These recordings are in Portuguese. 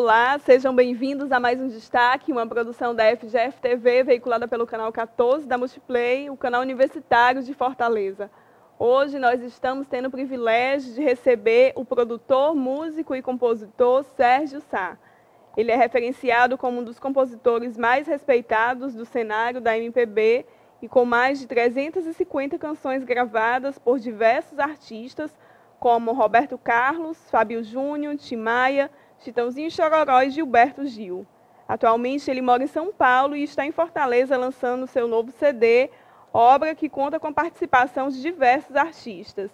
Olá, sejam bem-vindos a mais um Destaque, uma produção da FGF-TV, veiculada pelo canal 14 da Multiplay, o canal universitário de Fortaleza. Hoje nós estamos tendo o privilégio de receber o produtor, músico e compositor Sérgio Sá. Ele é referenciado como um dos compositores mais respeitados do cenário da MPB e com mais de 350 canções gravadas por diversos artistas, como Roberto Carlos, Fábio Júnior, Tim Maia, Chitãozinho Chororó e Gilberto Gil. Atualmente ele mora em São Paulo e está em Fortaleza lançando seu novo CD, obra que conta com a participação de diversos artistas.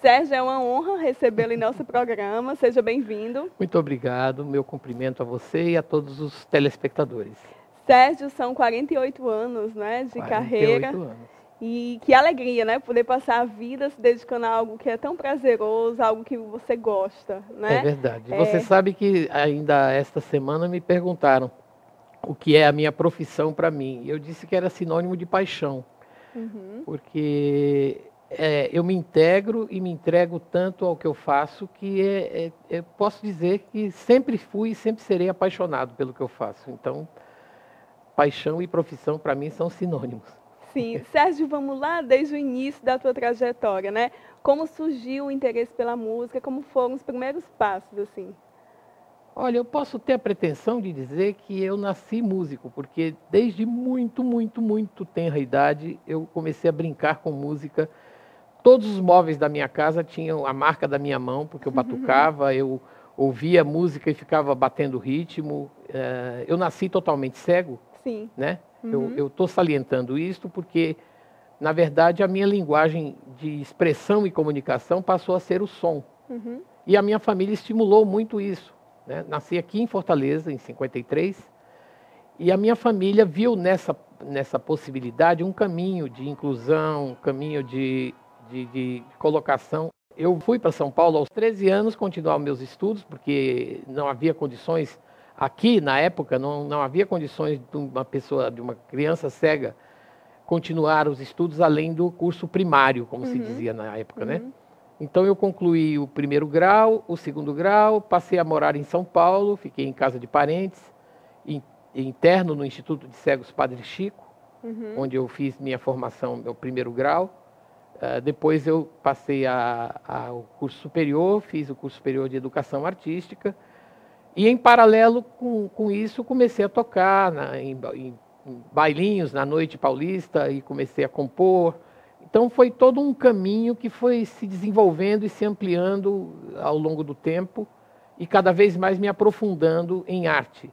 Sérgio, é uma honra recebê-lo em nosso programa. Seja bem-vindo. Muito obrigado. Meu cumprimento a você e a todos os telespectadores. Sérgio, são 48 anos, né, de carreira. 48 anos. E que alegria, né, poder passar a vida se dedicando a algo que é tão prazeroso, algo que você gosta, né? É verdade. Você sabe que ainda esta semana me perguntaram o que é a minha profissão para mim. Eu disse que era sinônimo de paixão, porque eu me integro e me entrego tanto ao que eu faço que eu posso dizer que sempre fui e sempre serei apaixonado pelo que eu faço. Então, paixão e profissão para mim são sinônimos. Sim. Sérgio, vamos lá desde o início da tua trajetória, né? Como surgiu o interesse pela música, como foram os primeiros passos, assim? Olha, eu posso ter a pretensão de dizer que eu nasci músico, porque desde muito tenra idade eu comecei a brincar com música. Todos os móveis da minha casa tinham a marca da minha mão, porque eu batucava, eu ouvia música e ficava batendo ritmo. Eu nasci totalmente cego, Sim. né? Eu estou salientando isso porque, na verdade, a minha linguagem de expressão e comunicação passou a ser o som. E a minha família estimulou muito isso, né? Nasci aqui em Fortaleza, em 53, e a minha família viu nessa possibilidade um caminho de inclusão, um caminho de colocação. Eu fui para São Paulo aos 13 anos continuar meus estudos, porque não havia condições. Aqui, na época, não havia condições de uma criança cega continuar os estudos além do curso primário, como se dizia na época, né? Então, eu concluí o primeiro grau, o segundo grau, passei a morar em São Paulo, fiquei em casa de parentes, interno no Instituto de Cegos Padre Chico, onde eu fiz minha formação, meu primeiro grau. Depois eu passei ao curso superior, fiz o curso superior de Educação Artística, e, em paralelo com isso, comecei a tocar em bailinhos na noite paulista e comecei a compor. Então, foi todo um caminho que foi se desenvolvendo e se ampliando ao longo do tempo e cada vez mais me aprofundando em arte.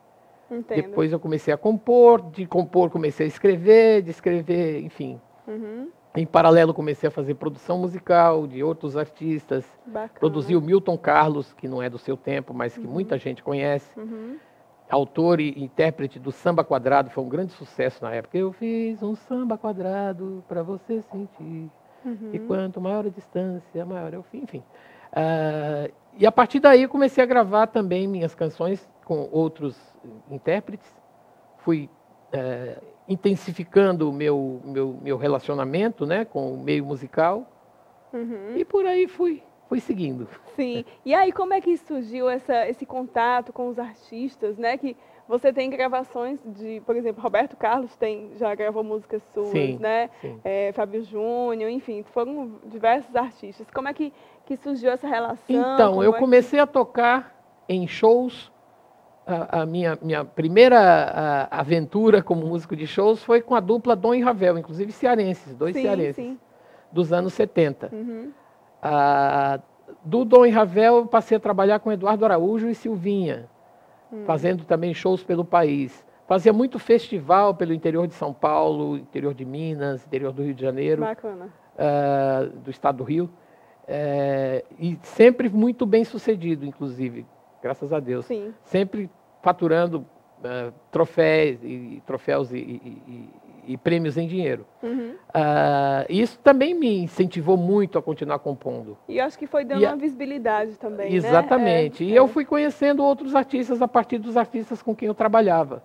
Entendo. Depois eu comecei a compor, de compor comecei a escrever, de escrever, enfim. Em paralelo, comecei a fazer produção musical de outros artistas. Bacana. Produzi o Milton Carlos, que não é do seu tempo, mas que muita gente conhece. Autor e intérprete do Samba Quadrado, foi um grande sucesso na época. Eu fiz um samba quadrado para você sentir. E quanto maior a distância, maior é o fim. Enfim. E a partir daí, eu comecei a gravar também minhas canções com outros intérpretes. Fui intensificando o meu relacionamento, né, com o meio musical, e por aí fui seguindo. Sim. E aí, como é que surgiu esse contato com os artistas, né? Que você tem gravações de, por exemplo, Roberto Carlos já gravou músicas suas, Sim, né? sim. Fábio Júnior, enfim, foram diversos artistas. Como é que surgiu essa relação? Então, eu comecei a tocar em shows. A minha primeira aventura como músico de shows foi com a dupla Dom e Ravel, inclusive cearenses, dois cearenses, dos anos 70. Do Dom e Ravel, eu passei a trabalhar com Eduardo Araújo e Silvinha, fazendo também shows pelo país. Fazia muito festival pelo interior de São Paulo, interior de Minas, interior do Rio de Janeiro, do estado do Rio, e sempre muito bem sucedido, inclusive. Graças a Deus. Sim. Sempre faturando troféus e prêmios em dinheiro. Isso também me incentivou muito a continuar compondo. E eu acho que foi dando uma visibilidade também, exatamente. né? E eu fui conhecendo outros artistas a partir dos artistas com quem eu trabalhava.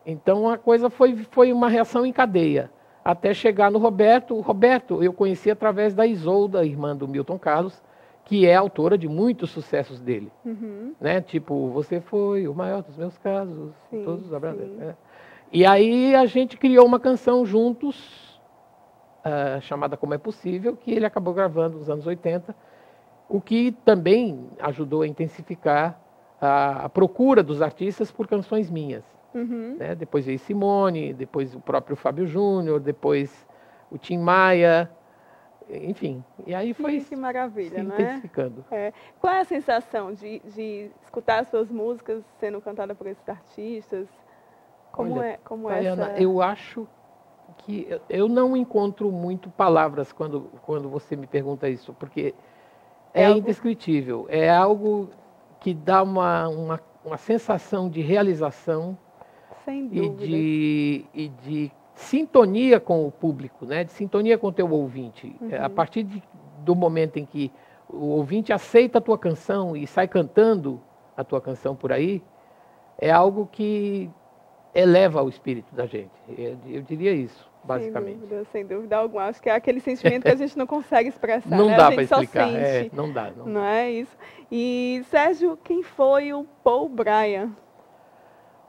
Então, a coisa foi uma reação em cadeia. Até chegar no Roberto. O Roberto eu conheci através da Isolda, irmã do Milton Carlos, que é autora de muitos sucessos dele. Né? Tipo, você foi o maior dos meus casos, Sim, todos os abraços. Né? E aí a gente criou uma canção juntos, chamada Como é Possível, que ele acabou gravando nos anos 80, o que também ajudou a intensificar a procura dos artistas por canções minhas. Né? Depois veio Simone, depois o próprio Fábio Júnior, depois o Tim Maia, enfim. E aí foi que maravilha, se intensificando. Né? Qual é a sensação de escutar as suas músicas sendo cantadas por esses artistas? Como Tayana, essa... eu acho que eu não encontro muito palavras quando você me pergunta isso, porque é indescritível. É algo que dá uma sensação de realização e de sintonia com o público, né? De sintonia com o teu ouvinte. A partir do momento em que o ouvinte aceita a tua canção e sai cantando a tua canção por aí, é algo que eleva o espírito da gente. Eu diria isso, basicamente. Sem dúvida alguma. Acho que é aquele sentimento que a gente não consegue expressar. Não né? dá para explicar. Não dá. Não é isso. E, Sérgio, quem foi o Paul Bryan?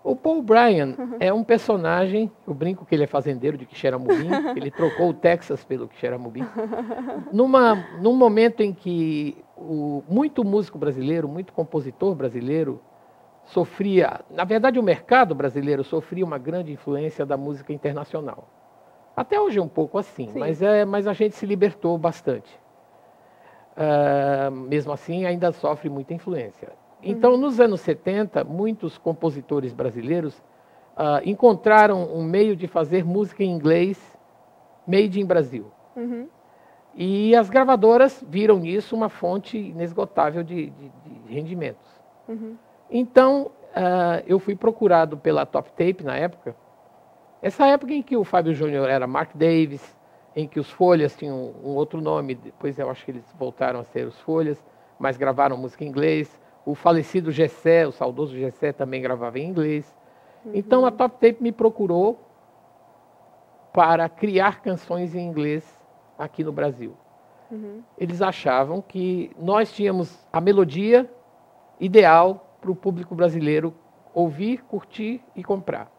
O Paul Bryan é um personagem, eu brinco que ele é fazendeiro de Quixeramobim, ele trocou o Texas pelo Quixeramobim. Num momento em que muito músico brasileiro, muito compositor brasileiro sofria, na verdade o mercado brasileiro sofria uma grande influência da música internacional. Até hoje é um pouco assim, mas a gente se libertou bastante. Mesmo assim ainda sofre muita influência. Então, nos anos 70, muitos compositores brasileiros encontraram um meio de fazer música em inglês made in Brasil. E as gravadoras viram nisso uma fonte inesgotável de rendimentos. Então, eu fui procurado pela Top Tape na época. Essa época em que o Fábio Júnior era Mark Davis, em que os Folhas tinham um outro nome, depois eu acho que eles voltaram a ser os Folhas, mas gravaram música em inglês. O falecido Gessé, o saudoso Gessé, também gravava em inglês. Então, a Top Tape me procurou para criar canções em inglês aqui no Brasil. Eles achavam que nós tínhamos a melodia ideal para o público brasileiro ouvir, curtir e comprar.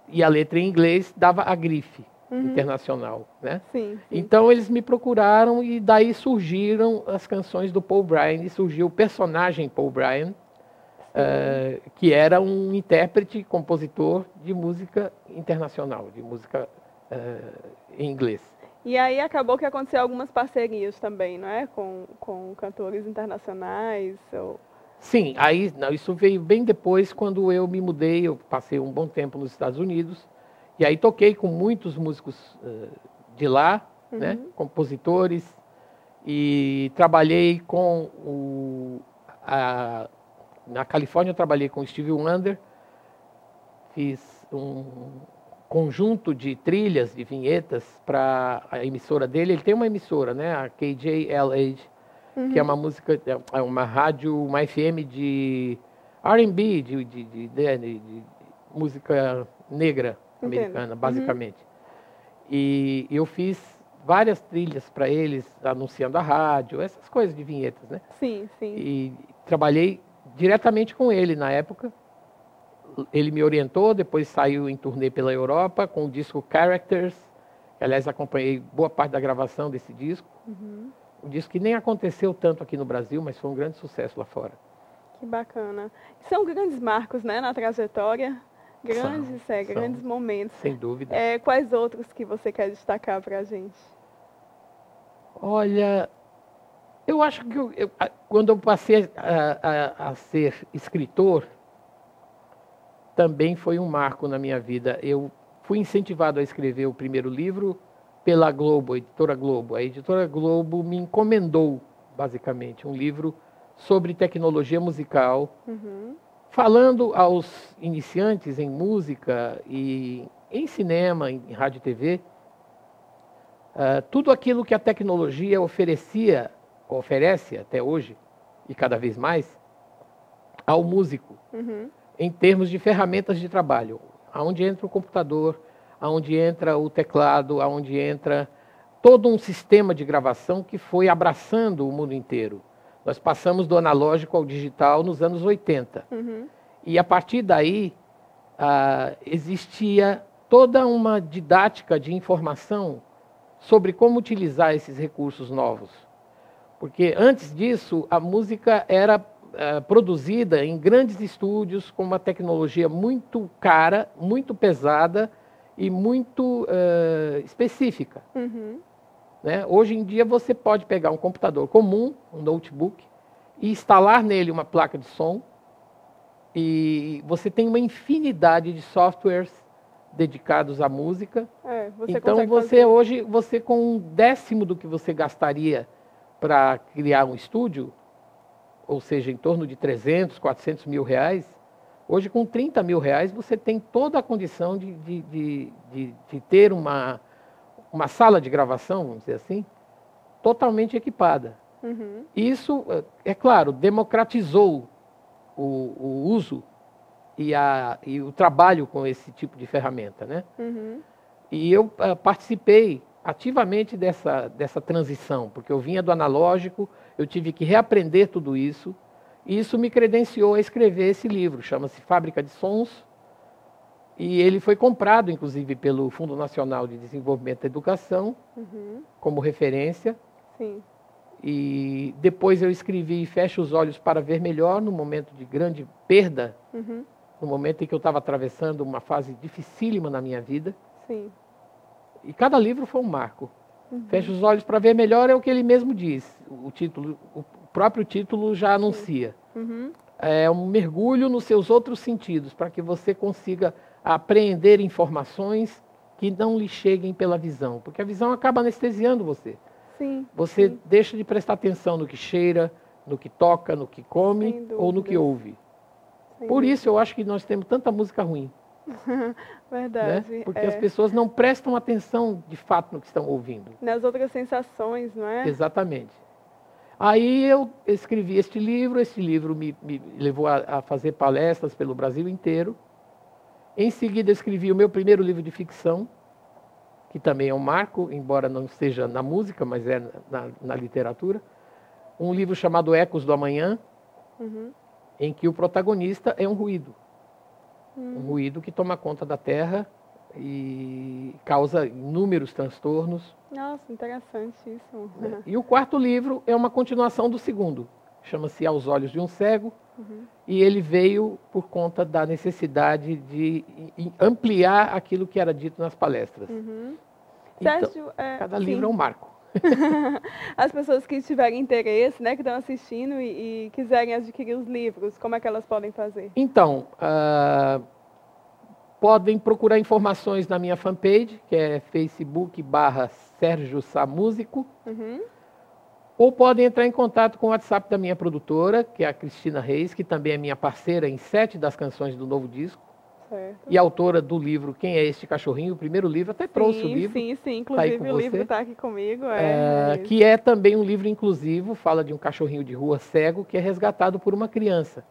E a letra em inglês dava a grife internacional, né? Sim. Então eles me procuraram e daí surgiram as canções do Paul Bryan e surgiu o personagem Paul Bryan, que era um intérprete, compositor de música internacional, de música em inglês. E aí acabou que aconteceu algumas parcerias também, não é? Com cantores internacionais. Sim, isso veio bem depois, quando eu me mudei, eu passei um bom tempo nos Estados Unidos, e aí toquei com muitos músicos de lá, né, compositores, e trabalhei na Califórnia eu trabalhei com o Stevie Wonder, fiz um conjunto de trilhas, de vinhetas para a emissora dele. Ele tem uma emissora, né, a KJLH, que é uma música, é uma rádio, uma FM de R&B, de música negra americana, basicamente. E eu fiz várias trilhas para eles, anunciando a rádio, essas coisas de vinhetas, né? Sim. E trabalhei diretamente com ele na época. Ele me orientou, depois saiu em turnê pela Europa com o disco Characters, que, aliás, acompanhei boa parte da gravação desse disco. Um disco que nem aconteceu tanto aqui no Brasil, mas foi um grande sucesso lá fora. Que bacana. São grandes marcos, né, na trajetória. Grandes momentos. Sem dúvida. Quais outros que você quer destacar para a gente? Olha, eu acho que quando eu passei a ser escritor, também foi um marco na minha vida. Eu fui incentivado a escrever o primeiro livro pela Globo, a editora Globo. A editora Globo me encomendou, basicamente, um livro sobre tecnologia musical, falando aos iniciantes em música e em cinema, em rádio e TV, tudo aquilo que a tecnologia oferece até hoje, e cada vez mais, ao músico, em termos de ferramentas de trabalho, aonde entra o computador, aonde entra o teclado, aonde entra todo um sistema de gravação que foi abraçando o mundo inteiro. Nós passamos do analógico ao digital nos anos 80. E a partir daí, existia toda uma didática de informação sobre como utilizar esses recursos novos. Porque antes disso, a música era produzida em grandes estúdios com uma tecnologia muito cara, muito pesada e muito específica. Né? Hoje em dia você pode pegar um computador comum, um notebook, e instalar nele uma placa de som, e você tem uma infinidade de softwares dedicados à música. Então hoje, você com 1/10 do que você gastaria para criar um estúdio, ou seja, em torno de 300, 400 mil reais, hoje com 30 mil reais você tem toda a condição de ter uma sala de gravação, vamos dizer assim, totalmente equipada. Isso, é claro, democratizou o uso e o trabalho com esse tipo de ferramenta, né? E eu participei ativamente dessa transição, porque eu vinha do analógico, eu tive que reaprender tudo isso, e isso me credenciou a escrever esse livro, chama-se Fábrica de Sons, e ele foi comprado, inclusive, pelo Fundo Nacional de Desenvolvimento da Educação, como referência. E depois eu escrevi Feche os Olhos para Ver Melhor, num momento de grande perda, no momento em que eu estava atravessando uma fase dificílima na minha vida. E cada livro foi um marco. Feche os Olhos para Ver Melhor é o que ele mesmo diz. O próprio título já anuncia. É um mergulho nos seus outros sentidos, para que você consiga apreender informações que não lhe cheguem pela visão. Porque a visão acaba anestesiando você. Você deixa de prestar atenção no que cheira, no que toca, no que come ou no que ouve. Por isso eu acho que nós temos tanta música ruim. Verdade. Né? Porque as pessoas não prestam atenção de fato no que estão ouvindo. Nas outras sensações, não é? Exatamente. Aí eu escrevi este livro me levou a fazer palestras pelo Brasil inteiro. Em seguida eu escrevi o meu primeiro livro de ficção, que também é um marco, embora não seja na música, mas é na literatura. Um livro chamado Ecos do Amanhã, em que o protagonista é um ruído. Um ruído que toma conta da Terra e causa inúmeros transtornos. Nossa, interessante isso. E o quarto livro é uma continuação do segundo. Chama-se Aos Olhos de um Cego. E ele veio por conta da necessidade de ampliar aquilo que era dito nas palestras. Então, Sérgio, cada livro é um marco. As pessoas que tiverem interesse, né, que estão assistindo e quiserem adquirir os livros, como é que elas podem fazer? Então, podem procurar informações na minha fanpage, que é Facebook/Sérgio Sá Músico. Ou podem entrar em contato com o WhatsApp da minha produtora, que é a Cristina Reis, que também é minha parceira em 7 das canções do novo disco. E autora do livro Quem é Este Cachorrinho? O primeiro livro, até trouxe o livro. Sim, inclusive o livro está aqui comigo. Que é também um livro inclusivo, fala de um cachorrinho de rua cego que é resgatado por uma criança.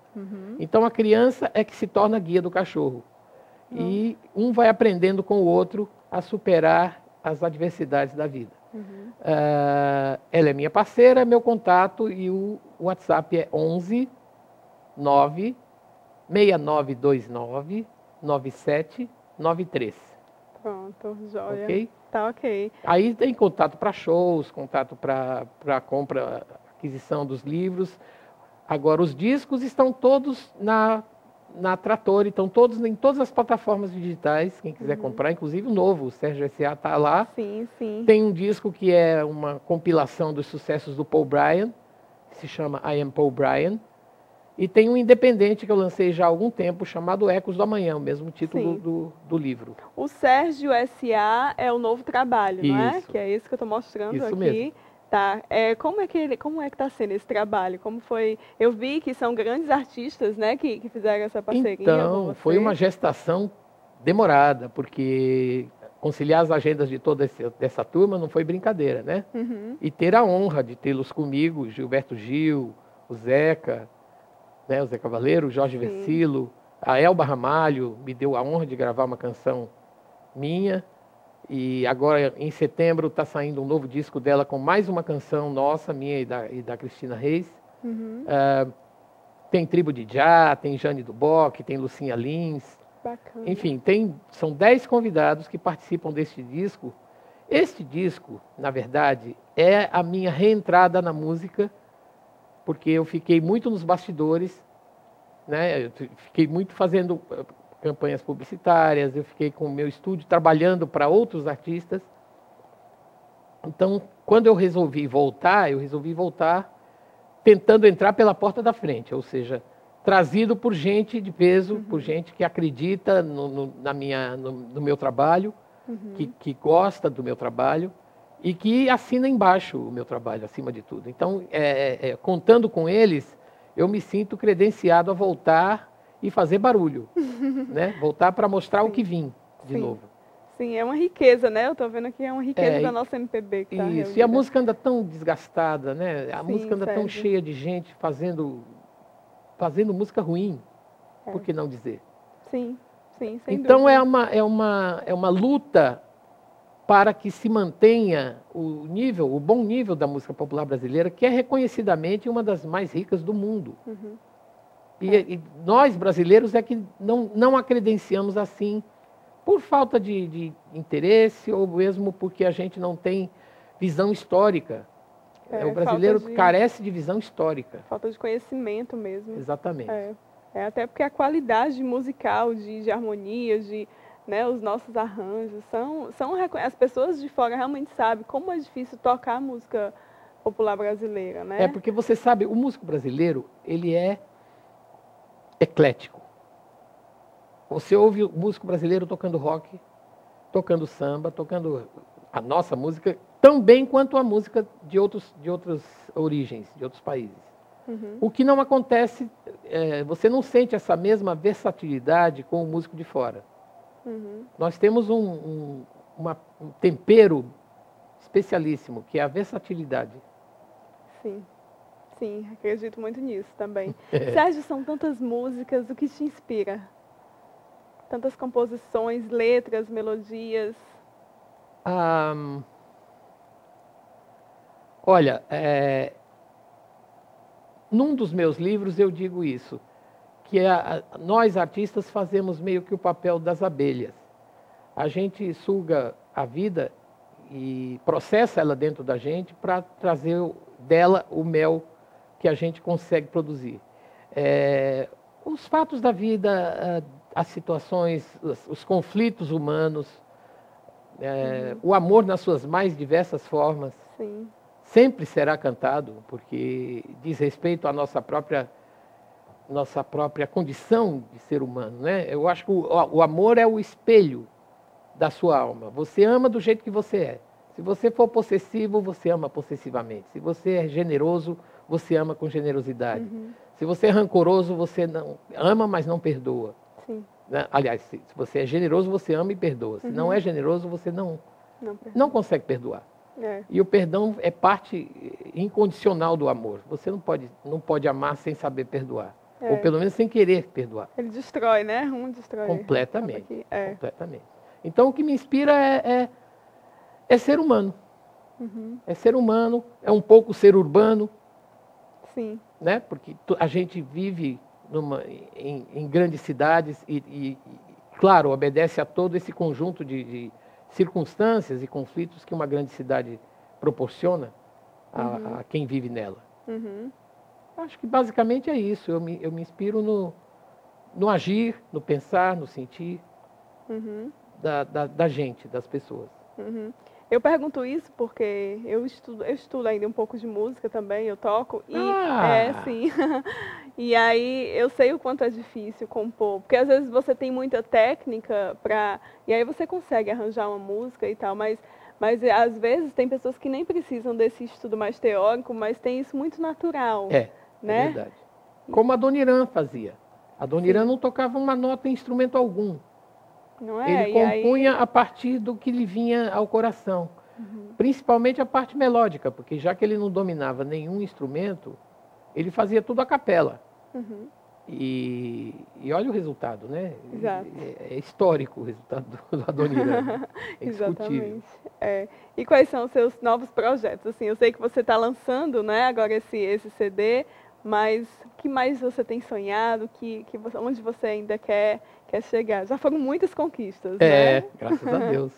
Então a criança é que se torna guia do cachorro. E um vai aprendendo com o outro a superar as adversidades da vida. Ela é minha parceira, meu contato, e o WhatsApp é 11 9 6929 9793. Pronto, joia. Ok? Tá ok. Aí tem contato para shows, contato para compra, aquisição dos livros. Agora, os discos estão todos na Trator, estão todos em todas as plataformas digitais, quem quiser comprar, inclusive o novo, o Sérgio S.A. está lá. Sim. Tem um disco que é uma compilação dos sucessos do Paul Bryan, que se chama I Am Paul Bryan. E tem um independente que eu lancei já há algum tempo, chamado Ecos do Amanhã, o mesmo título do livro. O Sérgio S.A. é o novo trabalho, não é? Que é esse que eu estou mostrando aqui. Mesmo. Tá. Como é que está sendo esse trabalho? Como foi? Eu vi que são grandes artistas, né, que fizeram essa parceria. Então, foi uma gestação demorada, porque conciliar as agendas de toda dessa turma não foi brincadeira, né? E ter a honra de tê-los comigo, Gilberto Gil, o Zeca, né, o Zé Cavaleiro, o Jorge Versilo, a Elba Ramalho me deu a honra de gravar uma canção minha. E agora, em setembro, está saindo um novo disco dela com mais uma canção nossa, minha e da Cristina Reis. Tem Tribo de Já, tem Jane do Bock, tem Lucinha Lins. Bacana. Enfim, são 10 convidados que participam deste disco. Este disco, na verdade, é a minha reentrada na música, porque eu fiquei muito nos bastidores, né? Eu fiquei muito fazendo campanhas publicitárias, eu fiquei com o meu estúdio trabalhando para outros artistas. Então, quando eu resolvi voltar tentando entrar pela porta da frente, ou seja, trazido por gente de peso, por gente que acredita no meu trabalho, que gosta do meu trabalho e que assina embaixo o meu trabalho, acima de tudo. Então, contando com eles, eu me sinto credenciado a voltar e fazer barulho, né? Voltar para mostrar o que vim de novo. Sim, é uma riqueza, né? Eu estou vendo que é uma riqueza da nossa MPB que tá isso, reunida. e a música anda tão desgastada, né? A música anda tão cheia de gente fazendo música ruim, por que não dizer? Sim, sem então dúvida. é uma luta para que se mantenha o bom nível da música popular brasileira, que é reconhecidamente uma das mais ricas do mundo. E nós, brasileiros, é que não a credenciamos assim, por falta de interesse ou mesmo porque a gente não tem visão histórica. O brasileiro carece de visão histórica. Falta de conhecimento mesmo. Exatamente. Até porque a qualidade musical, de harmonias, né, os nossos arranjos, as pessoas de fora realmente sabem como é difícil tocar a música popular brasileira, né? Porque você sabe, o músico brasileiro, ele é eclético. Você ouve o músico brasileiro tocando rock, tocando samba, tocando a nossa música, tão bem quanto a música de outras origens, de outros países. O que não acontece, você não sente essa mesma versatilidade com o músico de fora. Nós temos um tempero especialíssimo, que é a versatilidade. Sim, acredito muito nisso também. Sérgio, são tantas músicas, o que te inspira? Tantas composições, letras, melodias. Olha, num dos meus livros eu digo isso, que nós artistas fazemos meio que o papel das abelhas. A gente suga a vida e processa ela dentro da gente para trazer dela o mel que a gente consegue produzir. Os fatos da vida, as situações, os conflitos humanos, o amor nas suas mais diversas formas, sempre será cantado, porque diz respeito à nossa própria condição de ser humano, né? Eu acho que o amor é o espelho da sua alma. Você ama do jeito que você é. Se você for possessivo, você ama possessivamente. Se você é generoso, você ama com generosidade. Se você é rancoroso, você não ama, mas não perdoa. Né? Aliás, se você é generoso, você ama e perdoa. Se não é generoso, você não consegue perdoar. E o perdão é parte incondicional do amor. Você não pode amar sem saber perdoar. Ou pelo menos sem querer perdoar. Ele destrói, né? Destrói. Completamente. Completamente. Então, o que me inspira é ser humano. É ser humano, é um pouco ser urbano. Né? Porque a gente vive em grandes cidades e, claro, obedece a todo esse conjunto de circunstâncias e conflitos que uma grande cidade proporciona a quem vive nela. Acho que basicamente é isso. Eu me inspiro no agir, no pensar, no sentir da gente, das pessoas. Eu pergunto isso porque eu estudo ainda um pouco de música também, eu toco. Sim. E aí eu sei o quanto é difícil compor, porque às vezes você tem muita técnica e aí você consegue arranjar uma música e tal, mas às vezes tem pessoas que nem precisam desse estudo mais teórico, mas tem isso muito natural. É né? verdade. Como a Dona Irã fazia. A Dona Irã não tocava uma nota em instrumento algum. Não é? Ele compunha a partir do que lhe vinha ao coração. Principalmente a parte melódica, porque já que ele não dominava nenhum instrumento, ele fazia tudo a capela. E olha o resultado, né? Exato. É histórico o resultado do Adoniran. É indiscutível. Exatamente. E quais são os seus novos projetos? Assim, eu sei que você está lançando, né, agora esse CD, mas o que mais você tem sonhado? Onde você ainda quer chegar? Já foram muitas conquistas, né? Graças a Deus.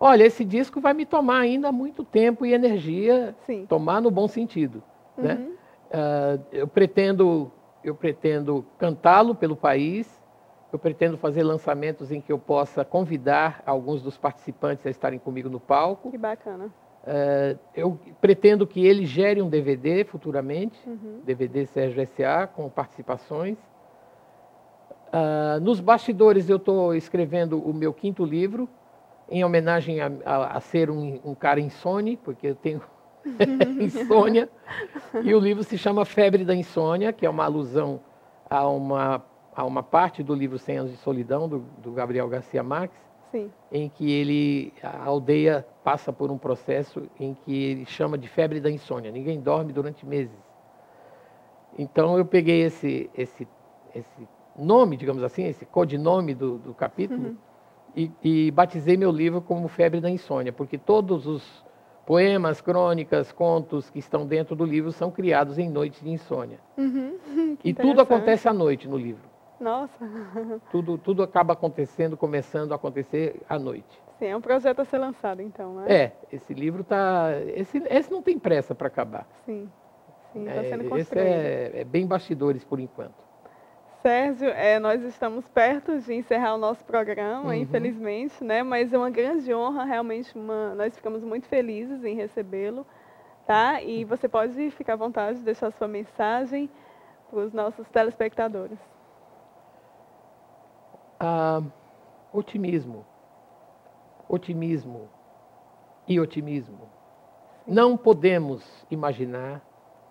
Olha, esse disco vai me tomar ainda muito tempo e energia, Sim. tomar no bom sentido, né? Eu pretendo cantá-lo pelo país, eu pretendo fazer lançamentos em que eu possa convidar alguns dos participantes a estarem comigo no palco. Que bacana. Eu pretendo que ele gere um DVD futuramente, DVD Sérgio S.A., com participações. Nos bastidores eu estou escrevendo o meu 5º livro, em homenagem a ser um cara insone, porque eu tenho insônia. E o livro se chama Febre da Insônia, que é uma alusão a uma parte do livro 100 Anos de Solidão, do Gabriel Garcia Marques. Sim. Em que a aldeia passa por um processo em que ele chama de febre da insônia. Ninguém dorme durante meses. Então eu peguei esse nome, digamos assim, esse codinome do capítulo, e batizei meu livro como Febre da Insônia, porque todos os poemas, crônicas, contos que estão dentro do livro são criados em noites de insônia. E tudo acontece à noite no livro. Nossa! Tudo acaba começando a acontecer à noite. Sim, é um projeto a ser lançado, então, né? Esse livro está... Esse não tem pressa para acabar. Sim, está sendo construído. Esse é bem bastidores, por enquanto. Sérgio, nós estamos perto de encerrar o nosso programa, infelizmente, né? Mas é uma grande honra, realmente, nós ficamos muito felizes em recebê-lo, tá? E você pode ficar à vontade de deixar sua mensagem para os nossos telespectadores. Otimismo. Otimismo e otimismo. Não podemos imaginar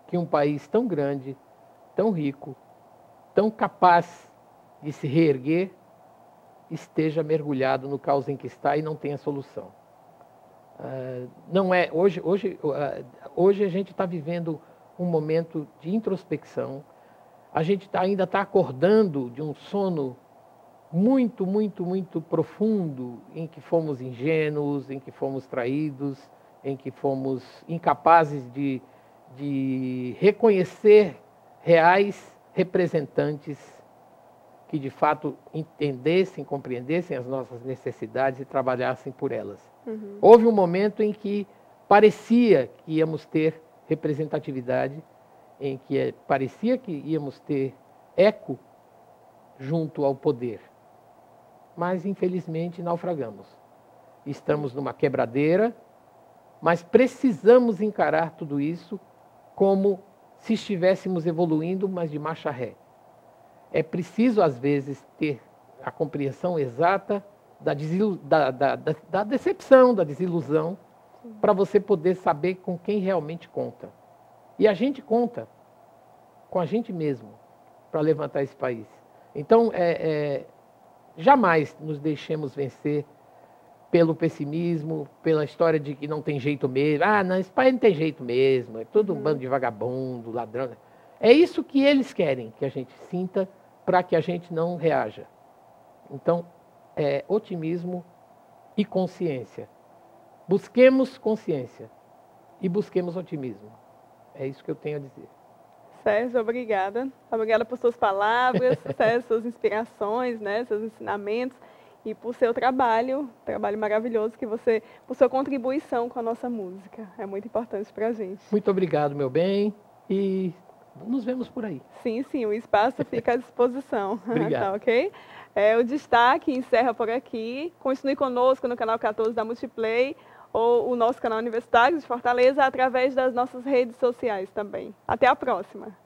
que um país tão grande, tão rico, tão capaz de se reerguer, esteja mergulhado no caos em que está e não tenha solução. Hoje a gente está vivendo um momento de introspecção. A gente ainda está acordando de um sono muito, muito, muito profundo, em que fomos ingênuos, em que fomos traídos, em que fomos incapazes de reconhecer reais representantes que de fato entendessem, compreendessem as nossas necessidades e trabalhassem por elas. Houve um momento em que parecia que íamos ter representatividade, em que parecia que íamos ter eco junto ao poder. Mas, infelizmente, naufragamos. Estamos numa quebradeira, mas precisamos encarar tudo isso como se estivéssemos evoluindo, mas de marcha ré. É preciso, às vezes, ter a compreensão exata da decepção, da desilusão, para você poder saber com quem realmente conta. E a gente conta com a gente mesmo para levantar esse país. Então, jamais nos deixemos vencer pelo pessimismo, pela história de que não tem jeito mesmo. Não, esse país não tem jeito mesmo, é todo um bando de vagabundo, ladrão. É isso que eles querem que a gente sinta para que a gente não reaja. Então, otimismo e consciência. Busquemos consciência e busquemos otimismo. É isso que eu tenho a dizer. Sérgio, obrigada. Obrigada por suas palavras, Sérgio, suas inspirações, né, seus ensinamentos e por seu trabalho maravilhoso por sua contribuição com a nossa música. É muito importante para a gente. Muito obrigado, meu bem, e nos vemos por aí. Sim, o espaço fica à disposição. Obrigado. Tá, ok? O destaque encerra por aqui. Continue conosco no canal 14 da Multiplay ou o nosso canal universitário de Fortaleza através das nossas redes sociais também. Até a próxima!